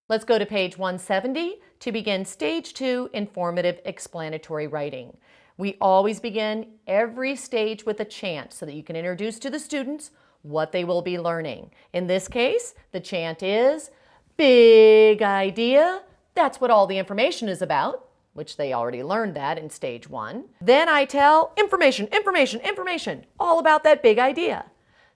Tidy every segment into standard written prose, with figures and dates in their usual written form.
Let's go to page 170 to begin stage 2 informative explanatory writing. We always begin every stage with a chant so that you can introduce to the students what they will be learning. In this case, the chant is big idea. That's what all the information is about, which they already learned that in stage 1. Then I tell information, all about that big idea.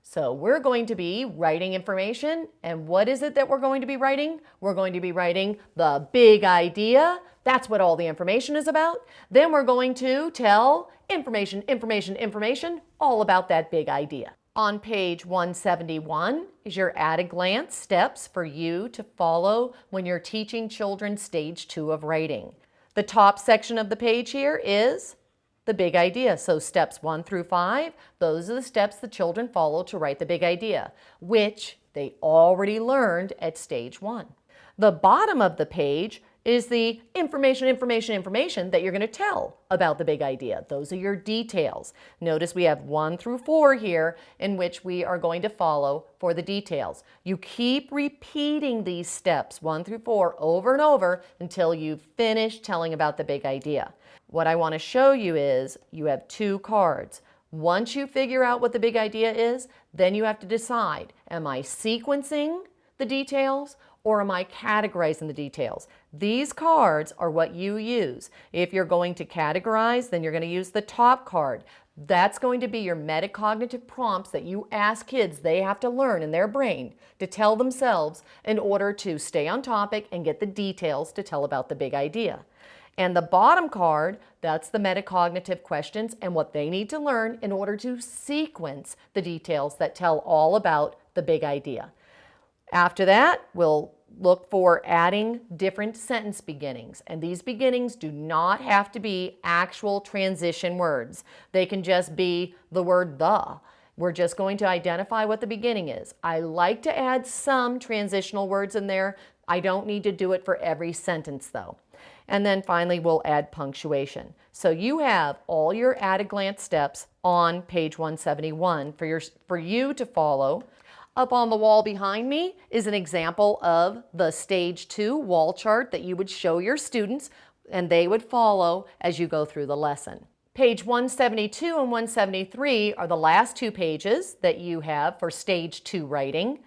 So we're going to be writing information, and what is it that we're going to be writing? We're going to be writing the big idea. That's what all the information is about. Then we're going to tell information, all about that big idea. On page 171 is your at-a-glance steps for you to follow when you're teaching children stage 2 of writing. The top section of the page here is the big idea. So steps 1 through 5, those are the steps the children follow to write the big idea, which they already learned at stage 1. The bottom of the page is the information that you're going to tell about the big idea. Those are your details. Notice we have 1 through 4 here in which we are going to follow for the details. You keep repeating these steps 1 through 4 over and over until you've finished telling about the big idea. What I want to show you is you have 2 cards. Once you figure out what the big idea is, then you have to decide, am I sequencing the details or am I categorizing the details? These cards are what you use. If you're going to categorize, then you're going to use the top card. That's going to be your metacognitive prompts that you ask kids they have to learn in their brain to tell themselves in order to stay on topic and get the details to tell about the big idea. And the bottom card, that's the metacognitive questions and what they need to learn in order to sequence the details that tell all about the big idea. After that, we'll look for adding different sentence beginnings. And these beginnings do not have to be actual transition words. They can just be the word the. We're just going to identify what the beginning is. I like to add some transitional words in there. I don't need to do it for every sentence though. And then finally, we'll add punctuation. So you have all your at-a-glance steps on page 171 for you to follow. Up on the wall behind me is an example of the stage 2 wall chart that you would show your students and they would follow as you go through the lesson. Page 172 and 173 are the last 2 pages that you have for stage 2 writing.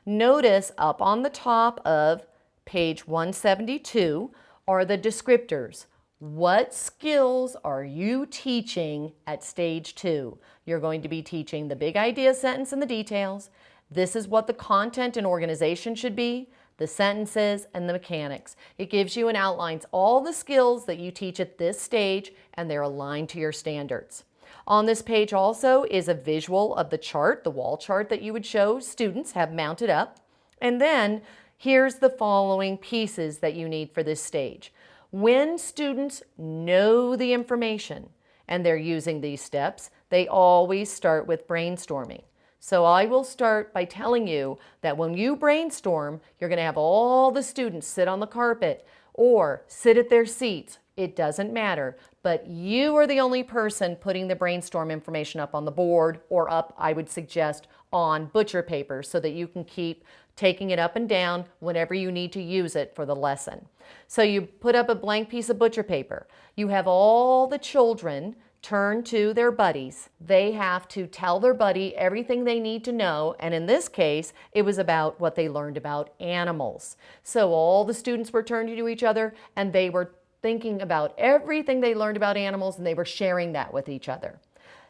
Notice up on the top of page 172 are the descriptors. What skills are you teaching at stage 2? You're going to be teaching the big idea sentence and the details. This is what the content and organization should be, the sentences and the mechanics. It gives you and outlines all the skills that you teach at this stage and they're aligned to your standards. On this page also is a visual of the chart, the wall chart that you would show students have mounted up. And then here's the following pieces that you need for this stage. When students know the information and they're using these steps, they always start with brainstorming. So I will start by telling you that when you brainstorm, you're going to have all the students sit on the carpet or sit at their seats. It doesn't matter, but you are the only person putting the brainstorm information up on the board or up, I would suggest, on butcher paper so that you can keep taking it up and down whenever you need to use it for the lesson. So you put up a blank piece of butcher paper. You have all the children turn to their buddies. They have to tell their buddy everything they need to know, and in this case, it was about what they learned about animals. So all the students were turning to each other, and they were thinking about everything they learned about animals, and they were sharing that with each other.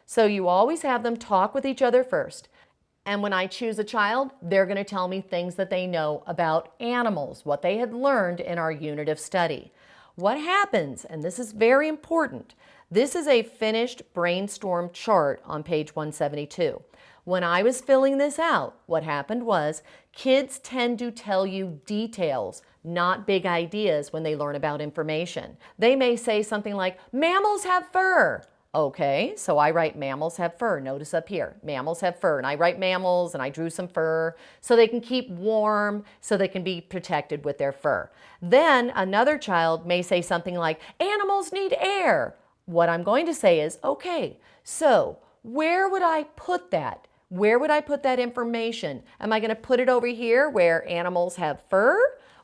So you always have them talk with each other first. And when I choose a child, they're going to tell me things that they know about animals, what they had learned in our unit of study. What happens, and this is very important, this is a finished brainstorm chart on page 172. When I was filling this out, what happened was kids tend to tell you details, not big ideas when they learn about information. They may say something like, mammals have fur. Okay, so I write mammals have fur. Notice up here, mammals have fur. And I write mammals and I drew some fur so they can keep warm, so they can be protected with their fur. Then another child may say something like, animals need air. What I'm going to say is, okay, so where would I put that? Where would I put that information? Am I going to put it over here where animals have fur?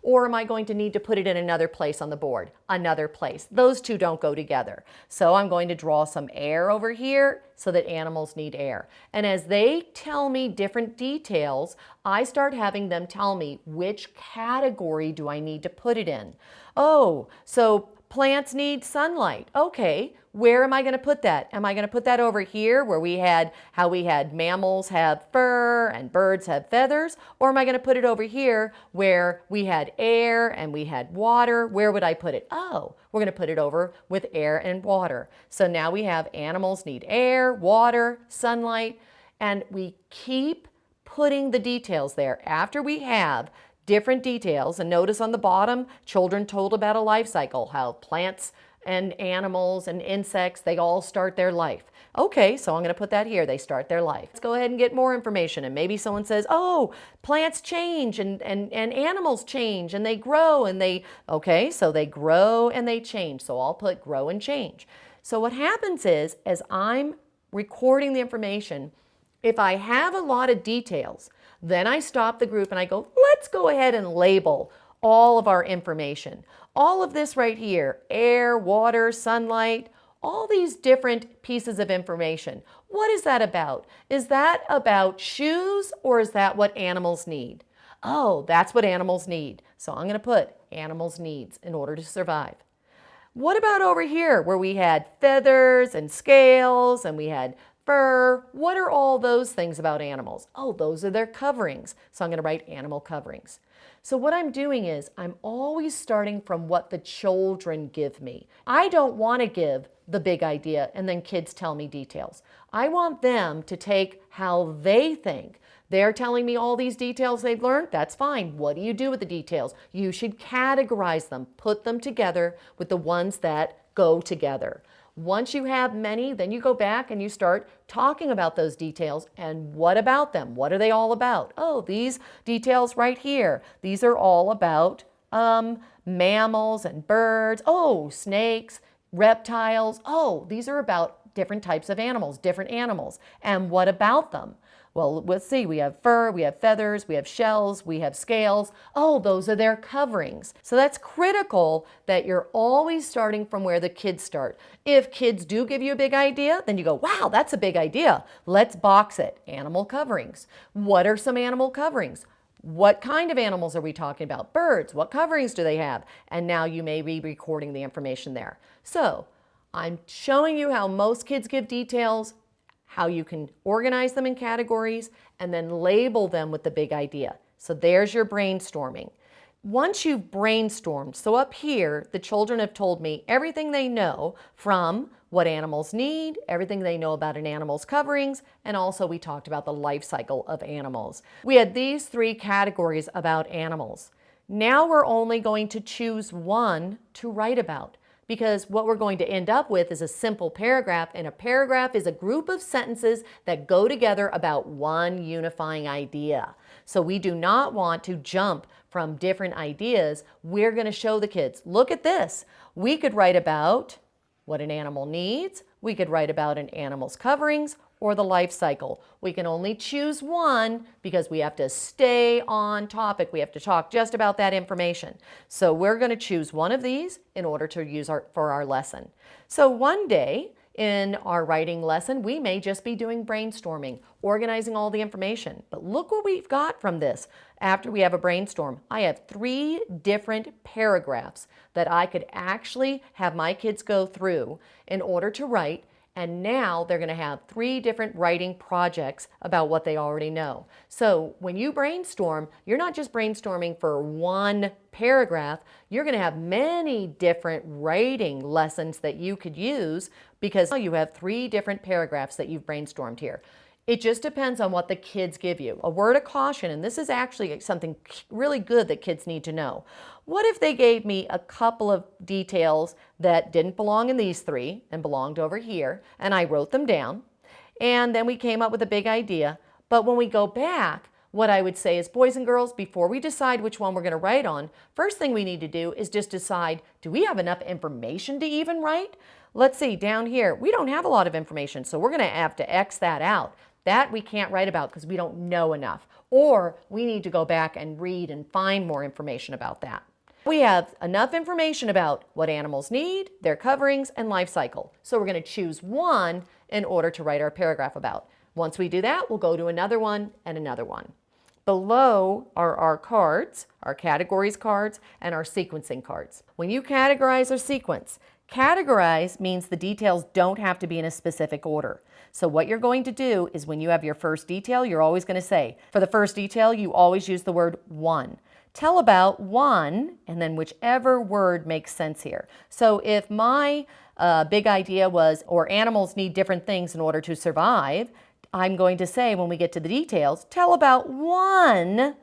Or am I going to need to put it in another place on the board? Another place. Those two don't go together. So I'm going to draw some air over here so that animals need air. And as they tell me different details, I start having them tell me which category do I need to put it in. Oh, so plants need sunlight. Okay, where am I going to put that? Am I going to put that over here where we had how we had mammals have fur and birds have feathers? Or am I going to put it over here where we had air and we had water? Where would I put it? Oh, we're going to put it over with air and water. So now we have animals need air, water, sunlight, and we keep putting the details there after we have different details. And notice on the bottom, children told about a life cycle, how plants and animals and insects, they all start their life. Okay, so I'm going to put that here. They start their life. Let's go ahead and get more information. And maybe someone says, oh, plants change and animals change and they grow and they, okay, so they grow and they change. So I'll put grow and change. So what happens is, as I'm recording the information, if I have a lot of details, then I stop the group and I go, let's go ahead and label all of our information. All of this right here, air, water, sunlight, all these different pieces of information. What is that about? Is that about shoes or is that what animals need? Oh, that's what animals need. So I'm going to put animals needs in order to survive. What about over here where we had feathers and scales and we had fur? What are all those things about animals? Oh, those are their coverings. So I'm going to write animal coverings. So what I'm doing is I'm always starting from what the children give me. I don't want to give the big idea and then kids tell me details. I want them to take how they think. They're telling me all these details they've learned. That's fine. What do you do with the details? You should categorize them, put them together with the ones that go together. Once you have many, then you go back and you start talking about those details and what about them? What are they all about? Oh, these details right here. These are all about mammals and birds. Oh, snakes, reptiles. Oh, these are about different types of animals, different animals. And what about them? Well, let's see, we have fur, we have feathers, we have shells, we have scales. Oh, those are their coverings. So that's critical that you're always starting from where the kids start. If kids do give you a big idea, then you go, wow, that's a big idea. Let's box it. Animal coverings. What are some animal coverings? What kind of animals are we talking about? Birds. What coverings do they have? And now you may be recording the information there. So I'm showing you how most kids give details, how you can organize them in categories, and then label them with the big idea. So there's your brainstorming. Once you've brainstormed, so up here, the children have told me everything they know from what animals need, everything they know about an animal's coverings, and also we talked about the life cycle of animals. We had these 3 categories about animals. Now we're only going to choose one to write about, because what we're going to end up with is a simple paragraph, and a paragraph is a group of sentences that go together about one unifying idea. So we do not want to jump from different ideas. We're going to show the kids, look at this. We could write about what an animal needs. We could write about an animal's coverings or the life cycle. We can only choose one because we have to stay on topic. We have to talk just about that information. So we're going to choose one of these in order to use for our lesson. So one day in our writing lesson, we may just be doing brainstorming, organizing all the information. But look what we've got from this. After we have a brainstorm, I have 3 different paragraphs that I could actually have my kids go through in order to write. And now they're going to have 3 different writing projects about what they already know. So when you brainstorm, you're not just brainstorming for one paragraph. You're going to have many different writing lessons that you could use because you have 3 different paragraphs that you've brainstormed here. It just depends on what the kids give you. A word of caution, and this is actually something really good that kids need to know. What if they gave me a couple of details that didn't belong in these 3 and belonged over here, and I wrote them down, and then we came up with a big idea, but when we go back, what I would say is, boys and girls, before we decide which one we're going to write on, first thing we need to do is just decide, do we have enough information to even write? Let's see, down here, we don't have a lot of information, so we're going to have to X that out. That we can't write about because we don't know enough, or we need to go back and read and find more information about that. We have enough information about what animals need, their coverings, and life cycle. So we're going to choose one in order to write our paragraph about. Once we do that, we'll go to another one and another one. Below are our cards, our categories cards, and our sequencing cards. When you categorize or sequence, categorize means the details don't have to be in a specific order. So what you're going to do is when you have your first detail, you're always going to say, for the first detail, you always use the word one. Tell about one, and then whichever word makes sense here. So if my big idea was, or animals need different things in order to survive, I'm going to say when we get to the details, tell about one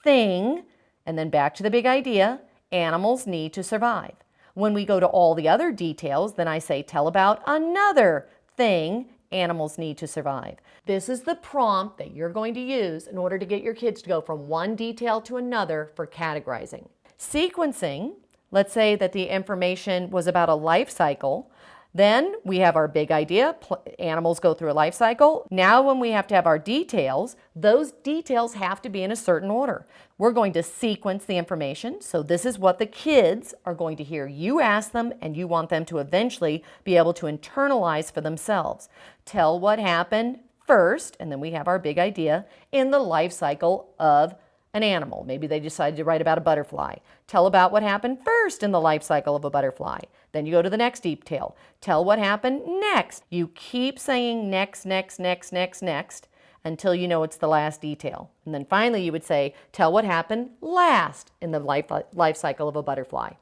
thing, and then back to the big idea, animals need to survive. When we go to all the other details, then I say tell about another thing, animals need to survive. This is the prompt that you're going to use in order to get your kids to go from one detail to another for categorizing. Sequencing, let's say that the information was about a life cycle. Then we have our big idea, animals go through a life cycle. Now when we have to have our details, those details have to be in a certain order. We're going to sequence the information. So this is what the kids are going to hear you ask them, and you want them to eventually be able to internalize for themselves. Tell what happened first, and then we have our big idea, in the life cycle of an animal. Maybe they decided to write about a butterfly. Tell about what happened first in the life cycle of a butterfly. Then you go to the next detail. Tell what happened next. You keep saying next, next, next, next, next until you know it's the last detail. And then finally you would say, tell what happened last in the life cycle of a butterfly.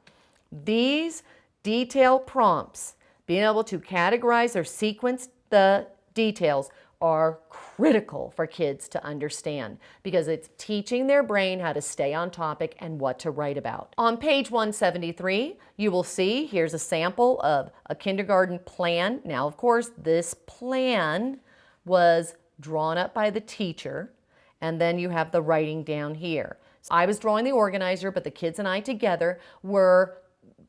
These detail prompts, being able to categorize or sequence the details, are critical for kids to understand because it's teaching their brain how to stay on topic and what to write about. On page 173, you will see here's a sample of a kindergarten plan. Now, of course, this plan was drawn up by the teacher, and then you have the writing down here. So I was drawing the organizer, but the kids and I together were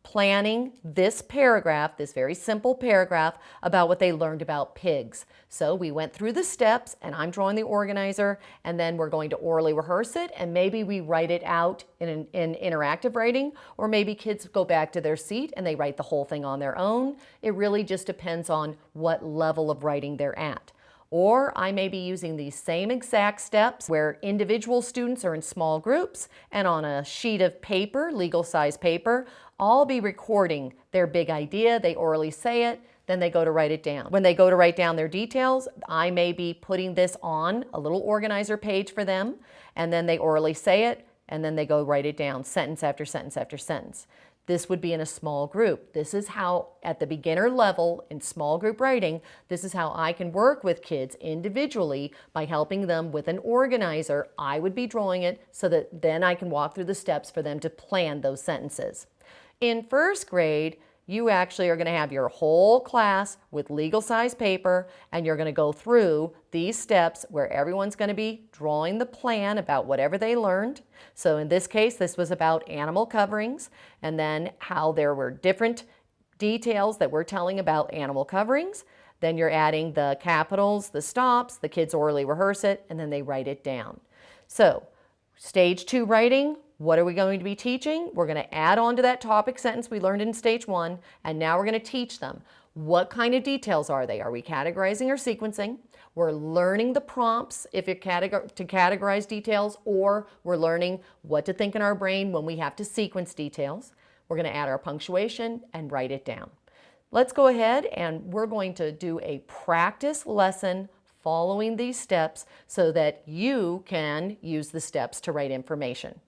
planning this paragraph, this very simple paragraph about what they learned about pigs. So we went through the steps, and I'm drawing the organizer, and then we're going to orally rehearse it, and maybe we write it out in interactive writing, or maybe kids go back to their seat and they write the whole thing on their own. It really just depends on what level of writing they're at. Or I may be using these same exact steps where individual students are in small groups, and on a sheet of paper, legal size paper, I'll be recording their big idea. They orally say it, then they go to write it down. When they go to write down their details, I may be putting this on a little organizer page for them, and then they orally say it, and then they go write it down, sentence after sentence after sentence. This would be in a small group. This is how, at the beginner level in small group writing, this is how I can work with kids individually by helping them with an organizer. I would be drawing it so that then I can walk through the steps for them to plan those sentences. In first grade, you actually are going to have your whole class with legal size paper, and you're going to go through these steps where everyone's going to be drawing the plan about whatever they learned. So in this case, this was about animal coverings, and then how there were different details that we're telling about animal coverings. Then you're adding the capitals, the stops, the kids orally rehearse it, and then they write it down. So stage 2 writing. What are we going to be teaching? We're going to add on to that topic sentence we learned in stage 1, and now we're going to teach them what kind of details are they? Are we categorizing or sequencing? We're learning the prompts if you're to categorize details, or we're learning what to think in our brain when we have to sequence details. We're going to add our punctuation and write it down. Let's go ahead and we're going to do a practice lesson following these steps so that you can use the steps to write information.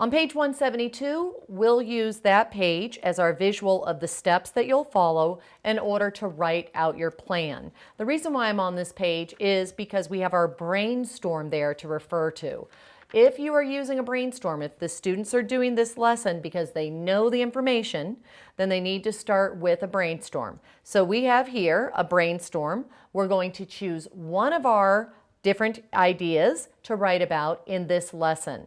On page 172, we'll use that page as our visual of the steps that you'll follow in order to write out your plan. The reason why I'm on this page is because we have our brainstorm there to refer to. If you are using a brainstorm, if the students are doing this lesson because they know the information, then they need to start with a brainstorm. So we have here a brainstorm. We're going to choose one of our different ideas to write about in this lesson.